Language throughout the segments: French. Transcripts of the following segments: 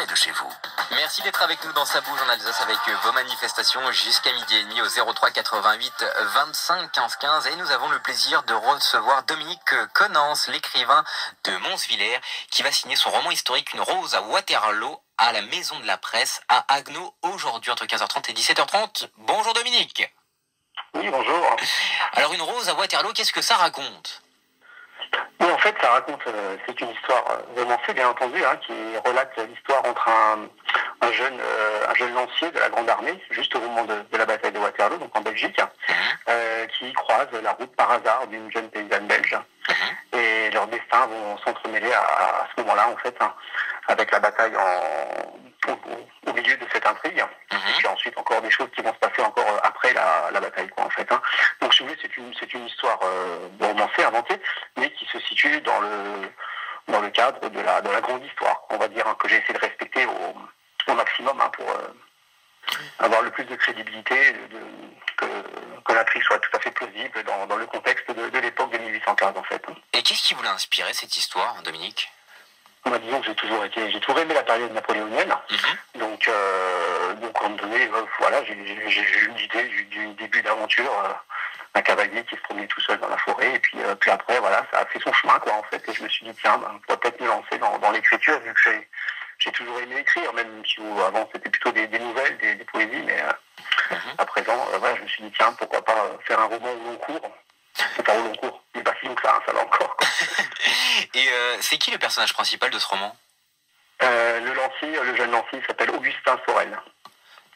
de chez vous. Merci d'être avec nous dans Ça bouge en Alsace avec vos manifestations jusqu'à midi et demi au 03 88 25 15 15. Et nous avons le plaisir de recevoir Dominique Connens, l'écrivain de Monsvillers, qui va signer son roman historique Une rose à Waterloo à la Maison de la Presse à Haguenau aujourd'hui entre 15h30 et 17h30. Bonjour Dominique. Oui, bonjour. Alors Une rose à Waterloo, qu'est-ce que ça raconte ? Oui, en fait, ça raconte, c'est une histoire romancée, bien entendu, qui relate l'histoire entre un jeune lancier de la Grande Armée, juste au moment de la bataille de Waterloo, donc en Belgique, qui croise la route par hasard d'une jeune paysanne belge. Et leurs destins vont s'entremêler à ce moment-là, en fait, avec la bataille au milieu de cette intrigue. Et puis ensuite, encore des choses qui vont se passer encore après la bataille, quoi, en fait. Donc, si vous voulez, c'est une histoire romancée, inventée, mais qui se situe dans le cadre de la grande histoire, on va dire, que j'ai essayé de respecter au maximum pour avoir le plus de crédibilité, que l'intrigue soit tout à fait plausible dans le contexte de l'époque de 1815, en fait. Et qu'est-ce qui vous l'a inspiré, cette histoire, Dominique ? Disons que j'ai toujours aimé la période napoléonienne. Donc, à un moment donné, voilà, j'ai eu une idée du début d'aventure, un cavalier qui se promenait tout seul dans la forêt, et puis après, voilà, ça a fait son chemin, quoi, en fait, et je me suis dit, tiens, on pourrait peut-être me lancer dans l'écriture, vu que j'ai toujours aimé écrire, même si avant c'était plutôt des nouvelles, des poésies, mais à présent, voilà, je me suis dit, tiens, pourquoi pas faire un roman au long cours. Enfin, au long cours, il n'est pas si long que ça va encore, quoi. Et c'est qui le personnage principal de ce roman ? Le jeune lancier s'appelle Augustin Sorel.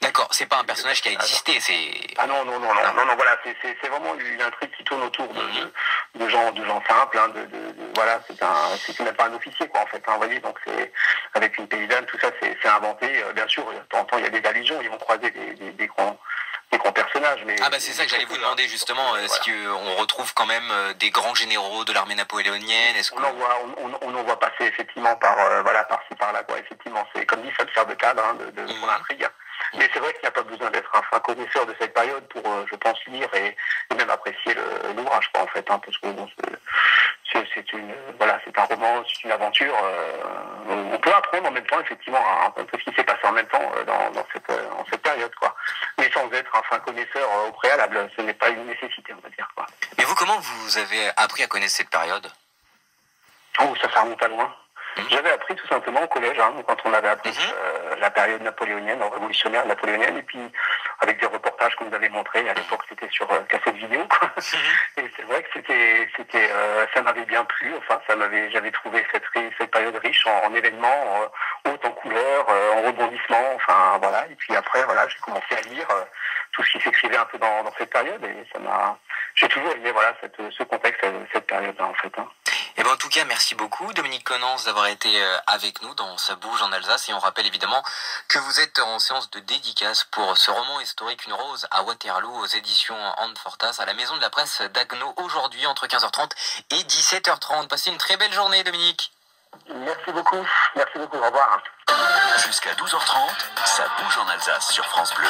D'accord, c'est pas un personnage qui a existé, c'est... Ah non, voilà, c'est vraiment une intrigue qui tourne autour de gens simples, voilà, c'est même pas un officier, quoi, en fait, vous voyez, donc c'est, avec une paysanne, tout ça, c'est inventé, bien sûr, de temps en temps, il y a des allusions, ils vont croiser des grands personnages, mais... Ah bah c'est ça que j'allais vous demander, justement, est-ce qu'on retrouve quand même des grands généraux de l'armée napoléonienne ? On en voit passer, effectivement, par-ci, par-là, quoi, effectivement, c'est, comme dit, ça sert de cadre, pour l'intrigue. Mais c'est vrai qu'il n'y a pas besoin d'être un fin connaisseur de cette période pour, je pense, lire et même apprécier l'ouvrage, quoi, en fait, parce que bon, c'est un roman, c'est une aventure. On peut apprendre en même temps, effectivement, un peu ce qui s'est passé en même temps dans cette période, quoi. Mais sans être un fin connaisseur au préalable, ce n'est pas une nécessité, on va dire, quoi. Mais vous, comment vous avez appris à connaître cette période ? Oh, ça remonte à loin. J'avais appris tout simplement au collège, quand on avait appris la période napoléonienne, révolutionnaire napoléonienne, et puis avec des reportages qu'on nous avait montrés. À l'époque, c'était sur cassette vidéo, quoi. Et c'est vrai que ça m'avait bien plu. Enfin, j'avais trouvé cette période riche en événements, haute en couleurs, en rebondissements. Enfin, voilà. Et puis après, voilà, j'ai commencé à lire tout ce qui s'écrivait un peu dans cette période, et j'ai toujours aimé, voilà, ce contexte, cette période-là, en fait. Eh ben, en tout cas, merci beaucoup, Dominique Connens, d'avoir été avec nous dans Ça bouge en Alsace. Et on rappelle évidemment que vous êtes en séance de dédicace pour ce roman historique Une rose à Waterloo aux éditions Anne Fortas à la Maison de la Presse d'Haguenau aujourd'hui entre 15h30 et 17h30. Passez une très belle journée, Dominique. Merci beaucoup, au revoir. Jusqu'à 12h30, Ça bouge en Alsace sur France Bleu.